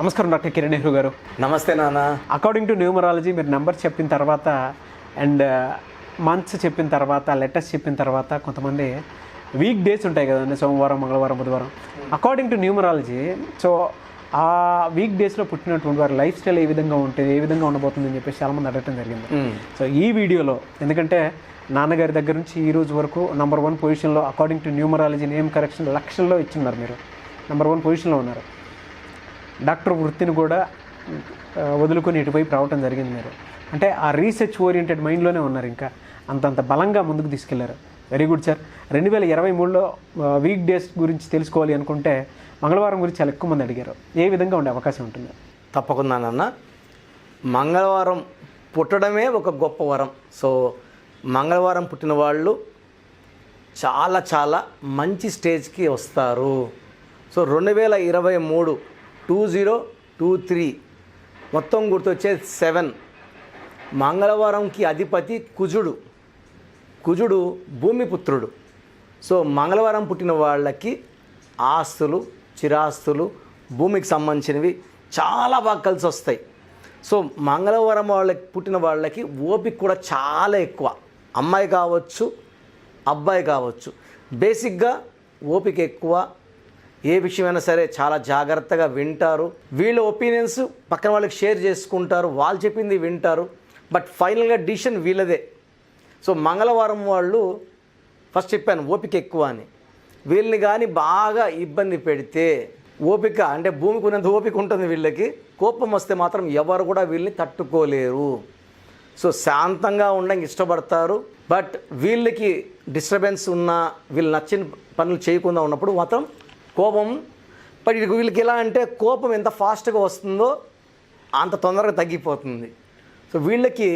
నమస్కారం డాక్టర్ కిరణ్ నెహ్రూ గారు. నమస్తే నాన్న. అకార్డింగ్ టు న్యూమరాలజీ మీరు నెంబర్ చెప్పిన తర్వాత అండ్ మంత్స్ చెప్పిన తర్వాత లెటర్స్ చెప్పిన తర్వాత కొంతమంది వీక్ డేస్ ఉంటాయి కదండి, సోమవారం, మంగళవారం, బుధవారం. అకార్డింగ్ టు న్యూమరాలజీ సో ఆ వీక్ డేస్లో పుట్టినటువంటి వారి లైఫ్ స్టైల్ ఏ విధంగా ఉంటుంది, ఏ విధంగా ఉండబోతుంది అని చెప్పేసి చాలామంది అడగటం జరిగింది. సో ఈ వీడియోలో ఎందుకంటే నాన్నగారి దగ్గర నుంచి ఈ రోజు వరకు నంబర్ 1 పొజిషన్లో according to numerology name correction లక్షల్లో ఇచ్చున్నారు. మీరు నంబర్ 1 పొజిషన్లో ఉన్నారు. డాక్టర్ వృత్తిని కూడా వదులుకొని ఇటువైపు రావటం జరిగింది. మీరు అంటే ఆ రీసెర్చ్ ఓరియంటెడ్ మైండ్లోనే ఉన్నారు, ఇంకా అంతంత బలంగా ముందుకు తీసుకెళ్లారు. Very good sir. 2023లో వీక్ డేస్ గురించి తెలుసుకోవాలి అనుకుంటే మంగళవారం గురించి చాలా ఎక్కువ మంది అడిగారు. ఏ విధంగా ఉండే అవకాశం ఉంటుంది? తప్పకుండా నాన్న. మంగళవారం పుట్టడమే ఒక గొప్ప వరం. సో మంగళవారం పుట్టిన వాళ్ళు చాలా చాలా మంచి స్టేజ్కి వస్తారు. సో 2023 2023 మొత్తం గుర్తొచ్చే 7 మంగళవారంకి అధిపతి కుజుడు. కుజుడు భూమిపుత్రుడు. సో మంగళవారం పుట్టిన వాళ్ళకి ఆస్తులు, చిరాస్తులు, భూమికి సంబంధించినవి చాలా బాగా కలిసి వస్తాయి. సో మంగళవారం వాళ్ళకి పుట్టిన వాళ్ళకి ఓపిక కూడా చాలా ఎక్కువ. అమ్మాయి కావచ్చు, అబ్బాయి కావచ్చు, బేసిక్గా ఓపిక ఎక్కువ. ఏ విషయమైనా సరే చాలా జాగ్రత్తగా వింటారు. వీళ్ళ ఒపీనియన్స్ పక్కన వాళ్ళకి షేర్ చేసుకుంటారు, వాళ్ళు చెప్పింది వింటారు. బట్ ఫైనల్గా డిసిషన్ వీళ్ళదే. సో మంగళవారం వాళ్ళు ఫస్ట్ చెప్పాను ఓపిక ఎక్కువ అని. వీళ్ళని కానీ బాగా ఇబ్బంది పెడితే ఓపిక అంటే భూమికి ఉన్నంత ఓపిక ఉంటుంది వీళ్ళకి. కోపం వస్తే మాత్రం ఎవరు కూడా వీళ్ళని తట్టుకోలేరు. సో శాంతంగా ఉండడానికి ఇష్టపడతారు. బట్ వీళ్ళకి డిస్టర్బెన్స్ ఉన్నా, వీళ్ళు నచ్చిన పనులు చేయకుండా ఉన్నప్పుడు మాత్రం కోపం. బట్ వీళ్ళకి ఎలా అంటే కోపం ఎంత ఫాస్ట్గా వస్తుందో అంత తొందరగా తగ్గిపోతుంది. సో వీళ్ళకి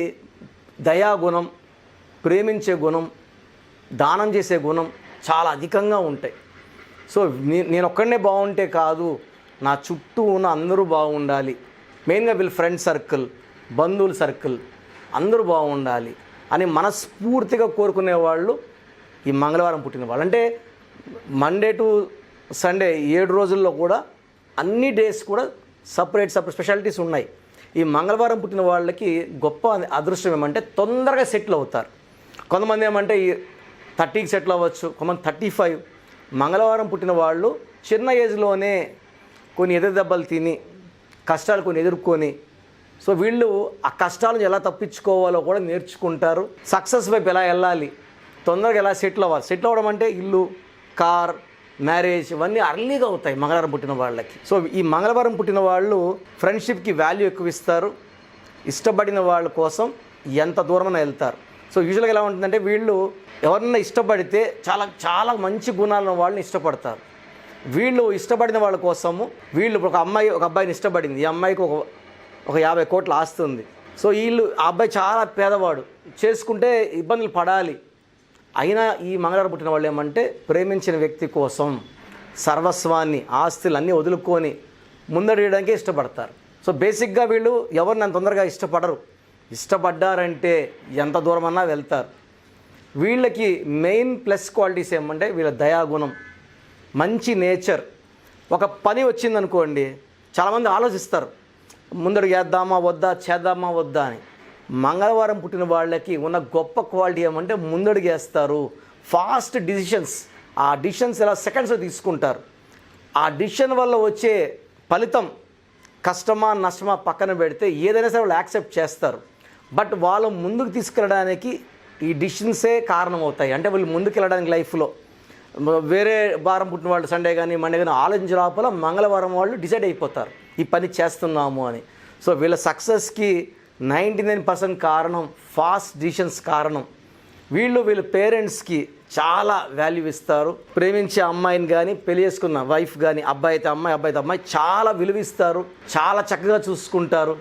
దయాగుణం, ప్రేమించే గుణం, దానం చేసే గుణం చాలా అధికంగా ఉంటాయి. సో నేను ఒక్కడనే బాగుంటే కాదు, నా చుట్టూ ఉన్న అందరూ బాగుండాలి. మెయిన్గా వీళ్ళ ఫ్రెండ్ సర్కిల్, బంధువుల సర్కిల్ అందరూ బాగుండాలి అని మనస్ఫూర్తిగా కోరుకునే వాళ్ళు ఈ మంగళవారం పుట్టిన వాళ్ళు. అంటే మండే టు సండే 7 రోజుల్లో కూడా అన్ని డేస్ కూడా సపరేట్ స్పెషాలిటీస్ ఉన్నాయి. ఈ మంగళవారం పుట్టిన వాళ్ళకి గొప్ప అదృష్టం ఏమంటే తొందరగా సెటిల్ అవుతారు. కొంతమంది ఏమంటే ఈ 30కి సెటిల్ అవ్వచ్చు, కొంతమంది 35. మంగళవారం పుట్టిన వాళ్ళు చిన్న ఏజ్లోనే కొన్ని ఎదురుదెబ్బలు తిని కష్టాలు కొన్ని ఎదుర్కొని, సో వీళ్ళు ఆ కష్టాలను ఎలా తప్పించుకోవాలో కూడా నేర్చుకుంటారు. సక్సెస్ వైపు ఎలా వెళ్ళాలి, తొందరగా ఎలా సెటిల్ అవ్వాలి. సెటిల్ అవ్వడం అంటే ఇల్లు, కార్, మ్యారేజ్ ఇవన్నీ అర్లీగా అవుతాయి మంగళవారం పుట్టిన వాళ్ళకి. సో ఈ మంగళవారం పుట్టిన వాళ్ళు ఫ్రెండ్షిప్కి వాల్యూ ఎక్కువ ఇస్తారు. ఇష్టపడిన వాళ్ళ కోసం ఎంత దూరమైనా వెళ్తారు. సో యూజువల్గా ఎలా ఉంటుందంటే వీళ్ళు ఎవరన్నా ఇష్టపడితే చాలా చాలా మంచి గుణాలను వాళ్ళని ఇష్టపడతారు. వీళ్ళు ఇష్టపడిన వాళ్ళ కోసము వీళ్ళు ఒక అబ్బాయిని ఇష్టపడింది. ఈ అమ్మాయికి ఒక 50 కోట్ల ఆస్తి ఉంది. సో ఆ అబ్బాయి చాలా పేదవాడు, చేసుకుంటే ఇబ్బందులు పడాలి. అయినా ఈ మంగళవారం పుట్టిన వాళ్ళు ఏమంటే ప్రేమించిన వ్యక్తి కోసం సర్వస్వాన్ని, ఆస్తులు అన్నీ వదులుకొని ముందడియడానికే ఇష్టపడతారు. సో బేసిక్గా వీళ్ళు ఎవరిని అంత తొందరగా ఇష్టపడరు. ఇష్టపడ్డారంటే ఎంత దూరమన్నా వెళ్తారు. వీళ్ళకి మెయిన్ ప్లస్ క్వాలిటీస్ ఏమంటే వీళ్ళ దయాగుణం, మంచి నేచర్. ఒక పని వచ్చిందనుకోండి, చాలామంది ఆలోచిస్తారు ముందడుగు వేద్దామా వద్దా, చేద్దామా వద్దా అని. మంగళవారం పుట్టిన వాళ్ళకి ఉన్న గొప్ప క్వాలిటీ ఏమంటే ముందడుగు వేస్తారు. ఫాస్ట్ డిసిషన్స్, ఆ డిసిషన్స్ ఎలా సెకండ్స్లో తీసుకుంటారు. ఆ డిసిషన్ వల్ల వచ్చే ఫలితం కష్టమా నష్టమా పక్కన పెడితే ఏదైనా సరే వాళ్ళు యాక్సెప్ట్ చేస్తారు. బట్ వాళ్ళు ముందుకు తీసుకెళ్ళడానికి ఈ డిసిషన్సే కారణం అవుతాయి. అంటే వీళ్ళు ముందుకు వెళ్ళడానికి లైఫ్లో వేరే వారం పుట్టిన వాళ్ళు సండే కానీ మండే కానీ ఆలోచించే లోపల మంగళవారం వాళ్ళు డిసైడ్ అయిపోతారు ఈ పని చేస్తున్నాము అని. సో వీళ్ళ సక్సెస్కి 99% కారణం ఫాస్ట్ డిసిషన్స్ కారణం. వీళ్ళ పేరెంట్స్కి చాలా వాల్యూ ఇస్తారు. ప్రేమించే అమ్మాయిని కానీ పెళ్లి చేసుకున్న వైఫ్ కానీ అబ్బాయి అయితే అమ్మాయి చాలా విలువిస్తారు, చాలా చక్కగా చూసుకుంటారు.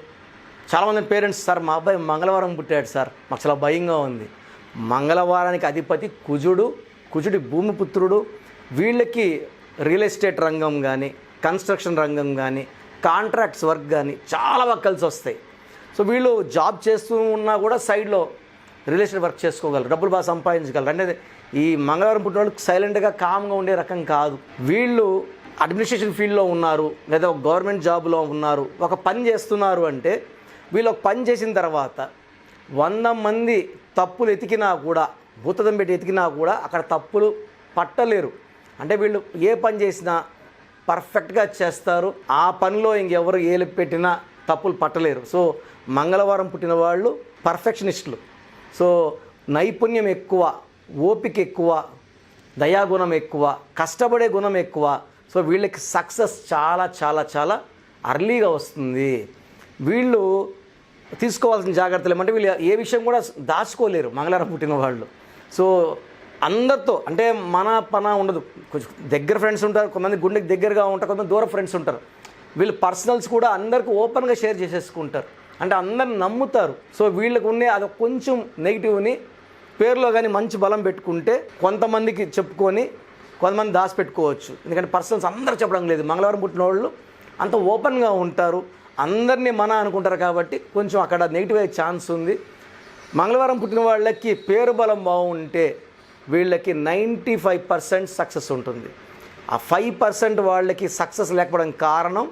చాలామంది పేరెంట్స్, సార్ మా అబ్బాయి మంగళవారం పుట్టాడు సార్, మాకు చాలా భయంగా ఉంది. మంగళవారానికి అధిపతి కుజుడి భూమిపుత్రుడు. వీళ్ళకి రియల్ ఎస్టేట్ రంగం కానీ, కన్స్ట్రక్షన్ రంగం కానీ, కాంట్రాక్ట్స్ వర్క్ కానీ చాలా బాగా కలిసి వస్తాయి. సో వీళ్ళు జాబ్ చేస్తూ ఉన్నా కూడా సైడ్లో రియల్ ఎస్టేట్ వర్క్ చేసుకోగలరు, డబ్బులు బాగా సంపాదించగలరు. అంటే ఈ మంగళవారం పుట్టిన వాళ్ళు సైలెంట్గా కామ్గా ఉండే రకం కాదు. వీళ్ళు అడ్మినిస్ట్రేషన్ ఫీల్డ్లో ఉన్నారు, లేదా ఒక గవర్నమెంట్ జాబ్లో ఉన్నారు, ఒక పని చేస్తున్నారు అంటే వీళ్ళు ఒక పని చేసిన తర్వాత 100 మంది తప్పులు ఎతికినా కూడా, భూతదం పెట్టి ఎతికినా కూడా అక్కడ తప్పులు పట్టలేరు. అంటే వీళ్ళు ఏ పని చేసినా పర్ఫెక్ట్గా చేస్తారు. ఆ పనిలో ఇంకెవరు ఏలు పెట్టినా తప్పులు పట్టలేరు. సో మంగళవారం పుట్టిన వాళ్ళు పర్ఫెక్షనిస్టులు. సో నైపుణ్యం ఎక్కువ, ఓపిక ఎక్కువ, దయాగుణం ఎక్కువ, కష్టపడే గుణం ఎక్కువ. సో వీళ్ళకి సక్సెస్ చాలా చాలా చాలా అర్లీగా వస్తుంది. వీళ్ళు తీసుకోవాల్సిన జాగ్రత్తలు ఏమంటే వీళ్ళు ఏ విషయం కూడా దాచుకోలేరు మంగళవారం పుట్టిన వాళ్ళు. సో అందరితో అంటే మన పన ఉండదు. కొంచెం దగ్గర ఫ్రెండ్స్ ఉంటారు, కొంతమంది గుండెకి దగ్గరగా ఉంటారు, కొంతమంది దూర ఫ్రెండ్స్ ఉంటారు. వీళ్ళు పర్సనల్స్ కూడా అందరికీ ఓపెన్గా షేర్ చేసేసుకుంటారు, అంటే అందరిని నమ్ముతారు. సో వీళ్ళకు ఉండే అది కొంచెం నెగిటివ్ని పేరులో కానీ మంచి బలం పెట్టుకుంటే కొంతమందికి చెప్పుకొని కొంతమంది దాచిపెట్టుకోవచ్చు. ఎందుకంటే పర్సనల్స్ అందరూ చెప్పడం లేదు. మంగళవారం పుట్టిన వాళ్ళు అంత ఓపెన్గా ఉంటారు, అందరినీ మన అనుకుంటారు కాబట్టి కొంచెం అక్కడ నెగిటివ్ అయ్యే ఛాన్స్ ఉంది. మంగళవారం పుట్టిన వాళ్ళకి పేరు బలం బాగుంటే వీళ్ళకి 95% సక్సెస్ ఉంటుంది. ఆ 5% వాళ్ళకి సక్సెస్ లేకపోవడం కారణం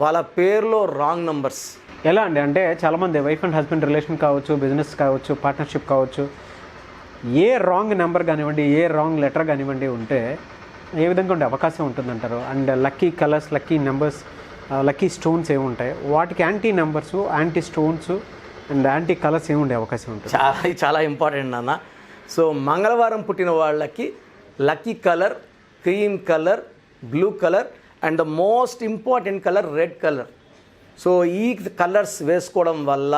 వాళ్ళ పేరులో రాంగ్ నంబర్స్. ఎలా అండి అంటే చాలామంది వైఫ్ అండ్ హస్బెండ్ రిలేషన్ కావచ్చు, బిజినెస్ కావచ్చు, పార్ట్నర్షిప్ కావచ్చు, ఏ రాంగ్ నెంబర్ కానివ్వండి, ఏ రాంగ్ లెటర్ కానివ్వండి ఉంటే ఏ విధంగా ఉండే అవకాశం ఉంటుందంటారు? And lucky colours, lucky numbers, lucky stones ఏముంటాయి, వాటికి anti numbers, anti stones and anti colours ఏముండే అవకాశం ఉంటుంది? చాలా ఇంపార్టెంట్ అన్న. సో మంగళవారం పుట్టిన వాళ్ళకి lucky colour cream colour, blue colour and the most important colour red colour. So ఈ కలర్స్ వేసుకోవడం వల్ల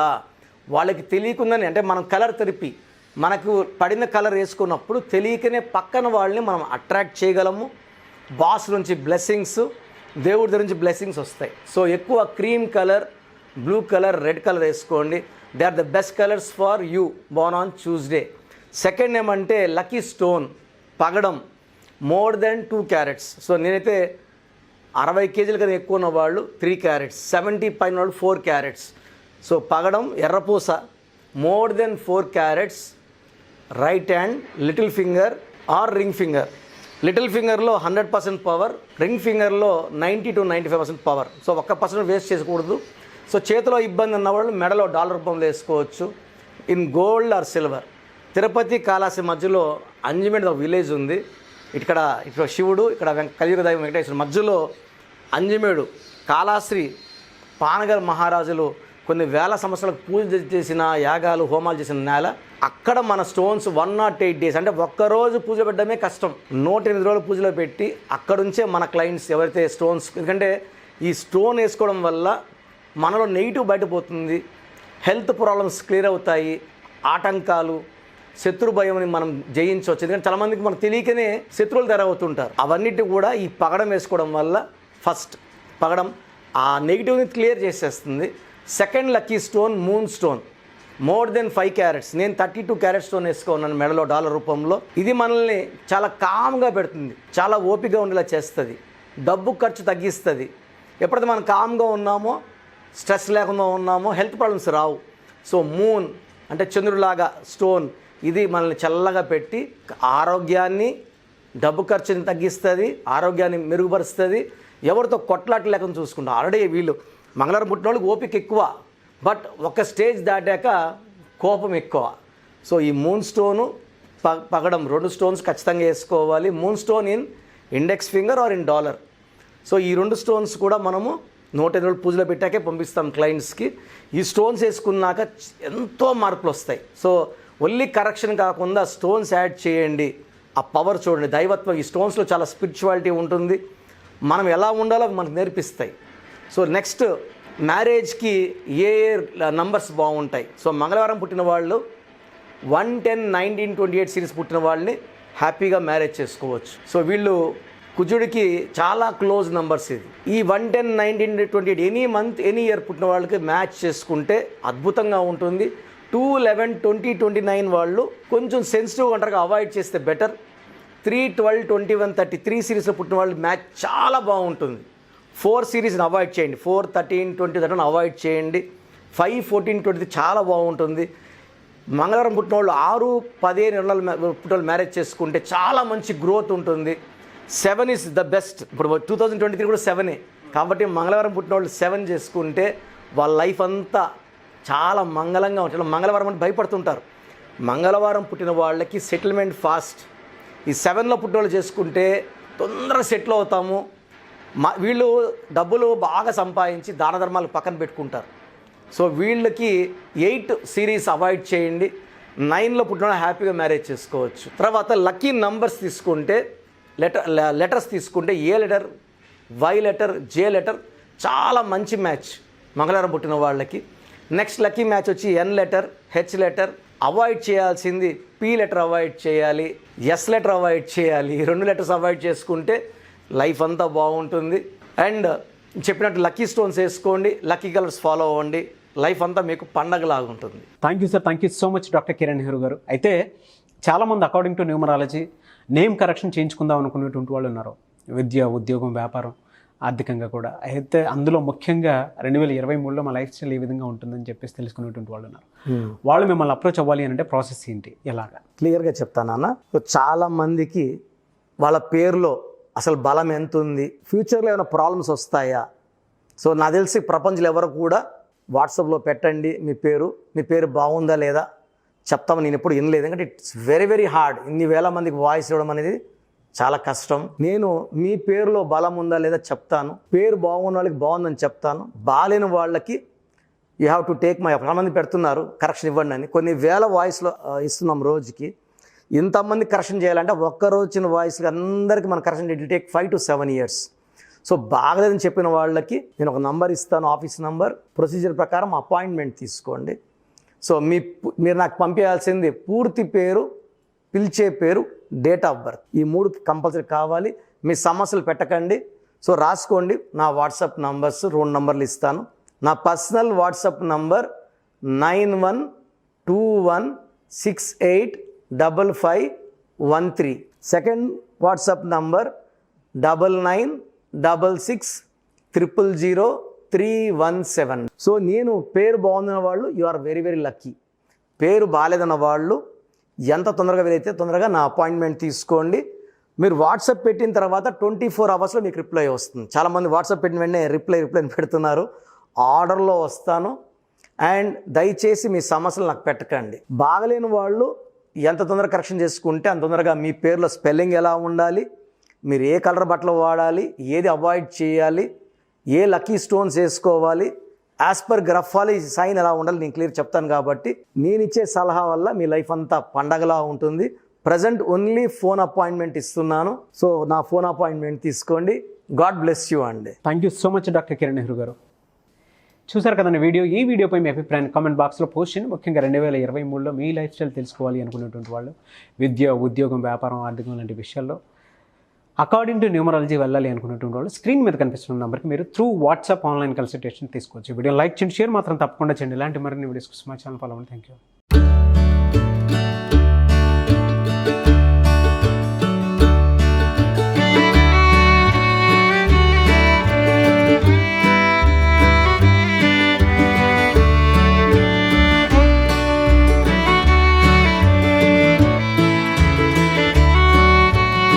వాళ్ళకి తెలియకుండానే, అంటే మనం కలర్ థెరపీ, మనకు పడిన కలర్ వేసుకున్నప్పుడు తెలియకనే పక్కన వాళ్ళని మనం అట్రాక్ట్ చేయగలము. బాస్ నుంచి బ్లెస్సింగ్స్, దేవుడి దగ్గర నుంచి బ్లెస్సింగ్స్ వస్తాయి. సో ఎక్కువ cream colour, blue colour, red colour వేసుకోండి. They are the best colours for you born on Tuesday. Second ఏమంటే లక్కీ స్టోన్ పగడం, మోర్ దెన్ 2 క్యారెట్స్. సో నేనైతే 60 కేజీల కన్నా ఎక్కువ ఉన్న వాళ్ళు 3 క్యారెట్స్, 70 పైన వాళ్ళు 4 క్యారెట్స్. సో పగడం, ఎర్రపూస, more then 4 carats, right hand, little finger or ring finger. Little ఫింగర్లో 100% పవర్, రింగ్ ఫింగర్లో 90 to 95% పవర్. సో 1% వేస్ట్ చేసుకోకూడదు. సో చేతిలో ఇబ్బంది ఉన్నవాళ్ళు మెడలో డాలర్ రూపంలో వేసుకోవచ్చు, in gold or silver. Tirupati కాళాసి మధ్యలో అంజమేడ్ విలేజ్ ఉంది. ఇక్కడ శివుడు, ఇక్కడ కలియుగ దైవం వెంకటేశ్వరుడు, మధ్యలో అంజమేడు కాళాశ్రీ పానగల్ మహారాజులు కొన్ని వేల సంవత్సరాలకు పూజ చేసిన, యాగాలు హోమాలు చేసిన నేల. అక్కడ మన స్టోన్స్ 108 days, అంటే ఒక్కరోజు పూజ పెట్టడమే కష్టం. 108 రోజులు పూజలో పెట్టి అక్కడుంచే మన క్లయింట్స్ ఎవరైతే స్టోన్స్, ఎందుకంటే ఈ స్టోన్ వేసుకోవడం వల్ల మనలో నెగిటివ్ బయటపోతుంది, హెల్త్ ప్రాబ్లమ్స్ క్లియర్ అవుతాయి, ఆటంకాలు, శత్రు భయంని మనం జయించవచ్చు. ఎందుకంటే చాలామందికి మనకు తెలియకనే శత్రువులు తెరవుతుంటారు. అవన్నిటి కూడా ఈ పగడం వేసుకోవడం వల్ల ఫస్ట్ పగడం ఆ నెగిటివ్ని క్లియర్ చేసేస్తుంది. Second lucky stone moon stone, more than 5 carats. నేను 32 క్యారెట్ స్టోన్ వేసుకున్నాను మెడలో డాలర్ రూపంలో. ఇది మనల్ని చాలా కామ్గా పెడుతుంది, చాలా ఓపికగా ఉండేలా చేస్తుంది, డబ్బు ఖర్చు తగ్గిస్తుంది. ఎప్పుడైతే మనం కామ్గా ఉన్నామో, స్ట్రెస్ లేకుండా ఉన్నామో, హెల్త్ ప్రాబ్లమ్స్ రావు. సో మూన్ అంటే చంద్రుడిలాగా స్టోన్, ఇది మనల్ని చల్లగా పెట్టి ఆరోగ్యాన్ని, డబ్బు ఖర్చుని తగ్గిస్తుంది, ఆరోగ్యాన్ని మెరుగుపరుస్తుంది, ఎవరితో కొట్లాట లేకుండా చూసుకుంటాం. ఆల్రెడీ వీళ్ళు మంగళవారం పుట్టిన వాళ్ళకి ఓపిక ఎక్కువ, బట్ ఒక స్టేజ్ దాటాక కోపం ఎక్కువ. సో ఈ మూన్ స్టోను, పగడం, 2 స్టోన్స్ ఖచ్చితంగా వేసుకోవాలి. Moon stone in index finger are in dollar. So ఈ 2 స్టోన్స్ కూడా మనము 108 రోజులు పూజలో పెట్టాకే పంపిస్తాం క్లయింట్స్కి. ఈ స్టోన్స్ వేసుకున్నాక ఎంతో మార్పులు వస్తాయి. సో ఓన్లీ కరెక్షన్ కాకుండా స్టోన్స్ యాడ్ చేయండి, ఆ పవర్ చూడండి, దైవత్వం. ఈ స్టోన్స్లో చాలా స్పిరిచువాలిటీ ఉంటుంది, మనం ఎలా ఉండాలో మనకు నేర్పిస్తాయి. సో నెక్స్ట్ మ్యారేజ్కి ఏ నంబర్స్ బాగుంటాయి. సో మంగళవారం పుట్టిన వాళ్ళు 1, 10, 19, 28 సిరీస్ పుట్టిన వాళ్ళని హ్యాపీగా మ్యారేజ్ చేసుకోవచ్చు. సో వీళ్ళు కుజుడికి చాలా క్లోజ్ నంబర్స్ ఇది. ఈ 1, 10, 19, 28 ఎనీ మంత్, ఎనీ ఇయర్ పుట్టిన వాళ్ళకి మ్యాచ్ చేసుకుంటే అద్భుతంగా ఉంటుంది. 2, 11, 20, 29 వాళ్ళు కొంచెం సెన్సిటివ్గా ఉంటారు, అవాయిడ్ చేస్తే బెటర్. 3, 12, 21, 33 సిరీస్లో పుట్టిన వాళ్ళు మ్యాచ్ చాలా బాగుంటుంది. 4 సిరీస్ని అవాయిడ్ చేయండి, 4, 13, 20 అవాయిడ్ చేయండి. 5, 14, 20 చాలా బాగుంటుంది. మంగళవారం పుట్టిన వాళ్ళు 6, 15 పుట్టిన వాళ్ళు మ్యారేజ్ చేసుకుంటే చాలా మంచి గ్రోత్ ఉంటుంది. 7 ఈజ్ ద బెస్ట్. ఇప్పుడు 2023 కూడా 7ఏ. కాబట్టి మంగళవారం పుట్టిన వాళ్ళు 7 చేసుకుంటే వాళ్ళ లైఫ్ అంతా చాలా మంగళంగా ఉంటుంది. మంగళవారం అంటే భయపడుతుంటారు. మంగళవారం పుట్టిన వాళ్ళకి సెటిల్మెంట్ ఫాస్ట్. ఈ 7లో పుట్టిన వాళ్ళు చేసుకుంటే తొందరగా సెటిల్ అవుతాము. వీళ్ళు డబ్బులు బాగా సంపాదించి దాన ధర్మాలు పక్కన పెట్టుకుంటారు. సో వీళ్ళకి 8 సిరీస్ అవాయిడ్ చేయండి. 9లో పుట్టిన హ్యాపీగా మ్యారేజ్ చేసుకోవచ్చు. తర్వాత లక్కీ నంబర్స్ తీసుకుంటే లెటర్స్ తీసుకుంటే A letter, Y letter, J letter చాలా మంచి మ్యాచ్ మంగళవారం పుట్టిన వాళ్ళకి. నెక్స్ట్ లక్కీ మ్యాచ్ వచ్చి N letter, H letter. Avoid చేయాల్సింది పీ లెటర్ అవాయిడ్ చేయాలి, ఎస్ లెటర్ అవాయిడ్ చేయాలి. 2 లెటర్స్ అవాయిడ్ చేసుకుంటే లైఫ్ అంతా బాగుంటుంది. అండ్ చెప్పినట్టు లక్కీ స్టోన్స్ వేసుకోండి, లక్కీ కలర్స్ ఫాలో అవ్వండి. లైఫ్ అంతా మీకు పండగలాగా ఉంటుంది. Thank you sir, thank you so much doctor Kiran Nehru గారు. అయితే చాలామంది according to numerology name correction చేయించుకుందాం అనుకునేటువంటి వాళ్ళు ఉన్నారు. విద్య, ఉద్యోగం, వ్యాపారం, ఆర్థికంగా కూడా. అయితే అందులో ముఖ్యంగా 2023లో మా లైఫ్ స్టైల్ ఏ విధంగా ఉంటుందని చెప్పేసి తెలుసుకునేటువంటి వాళ్ళు ఉన్నారు. వాళ్ళు మిమ్మల్ని అప్రోచ్ అవ్వాలి అంటే ప్రాసెస్ ఏంటి, ఎలాగా? క్లియర్గా చెప్తానన్న. చాలామందికి వాళ్ళ పేరులో అసలు బలం ఎంత ఉంది, ఫ్యూచర్లో ఏమైనా ప్రాబ్లమ్స్ వస్తాయా. సో నాకు తెలిసి ప్రపంచంలో ఎవరు కూడా వాట్సాప్లో పెట్టండి మీ పేరు బాగుందా లేదా చెప్తామని నేను ఎప్పుడు వినలేదు. ఎందుకంటే ఇట్స్ వెరీ వెరీ హార్డ్. ఇన్ని వేల మందికి వాయిస్ ఇవ్వడం అనేది చాలా కష్టం. నేను మీ పేరులో బలం ఉందా లేదా చెప్తాను. పేరు బాగున్న వాళ్ళకి బాగుందని చెప్తాను. బాగాలేని వాళ్ళకి you have to take my. చాలామంది పెడుతున్నారు కరెక్షన్ ఇవ్వండి అని. కొన్ని వేల వాయిస్లో ఇస్తున్నాం రోజుకి. ఇంతమంది కరెక్షన్ చేయాలంటే ఒక్కరోజు వచ్చిన వాయిస్కి అందరికీ మన correction it will take 5 to 7 years. So బాగలేదని చెప్పిన వాళ్ళకి నేను ఒక నంబర్ ఇస్తాను, ఆఫీస్ నంబర్. ప్రొసీజర్ ప్రకారం అపాయింట్మెంట్ తీసుకోండి. సో మీరు నాకు పంపించాల్సింది పూర్తి పేరు, పిలిచే పేరు, డేట్ ఆఫ్ బర్త్. ఈ 3 కంపల్సరీ కావాలి. మీ సమస్యలు పెట్టకండి. సో రాసుకోండి. నా వాట్సాప్ నంబర్స్ 2 నంబర్లు ఇస్తాను. నా personal WhatsApp number 9121685513. Second WhatsApp number 9966000317. So నేను పేరు బాగుందన్న వాళ్ళు you are very very lucky. పేరు బాగాలేదన్న వాళ్ళు ఎంత తొందరగా వీలైతే తొందరగా నా అపాయింట్మెంట్ తీసుకోండి. మీరు వాట్సాప్ పెట్టిన తర్వాత 24 hours మీకు రిప్లై వస్తుంది. చాలామంది వాట్సాప్ పెట్టిన వెంటనే రిప్లై పెడుతున్నారు. ఆర్డర్లో వస్తాను. అండ్ దయచేసి మీ సమస్యలు నాకు పెట్టకండి. బాగలేని వాళ్ళు ఎంత తొందరగా కరెక్షన్ చేసుకుంటే అంత తొందరగా మీ పేరులో స్పెల్లింగ్ ఎలా ఉండాలి, మీరు ఏ కలర్ బట్టలు వాడాలి, ఏది అవాయిడ్ చేయాలి, ఏ లక్కీ స్టోన్స్ వేసుకోవాలి, యాజ్ పర్ గ్రఫాలజీ సైన్ ఎలా ఉండాలి నేను క్లియర్ చెప్తాను. కాబట్టి నేను ఇచ్చే సలహా వల్ల మీ లైఫ్ అంతా పండగలా ఉంటుంది. ప్రజెంట్ ఓన్లీ ఫోన్ అపాయింట్మెంట్ ఇస్తున్నాను. సో నా ఫోన్ అపాయింట్మెంట్ తీసుకోండి. గాడ్ బ్లెస్ యూ అండి. Thank you so much doctor Kiran Nehru గారు. చూసారు కదండి వీడియో. ఈ వీడియోపై మీ అభిప్రాయాన్ని కామెంట్ బాక్స్లో పోస్ట్ చేయండి. ముఖ్యంగా 2023లో మీ లైఫ్ స్టైల్ తెలుసుకోవాలి అనుకునేటువంటి వాళ్ళు విద్య, ఉద్యోగం, వ్యాపారం, ఆర్థికం లాంటి విషయాల్లో అకార్డింగ్ టు న్యూమరాలజీ వెళ్ళాలి అనుకునేటువంటి వాళ్ళు స్క్రీన్ మీద కనిపిస్తున్న నెంబర్కి మీరు త్రూ వాట్సాప్ ఆన్లైన్ కన్సల్టేషన్ తీసుకోవచ్చు. వీడియో లైక్ చేయండి, షేర్ మాత్రం తప్పకుండా చేయండి. ఇలాంటి మరిన్ని వీడియోస్ కోసం మా ఛానల్ ఫాలో అవ్వండి. Thank you.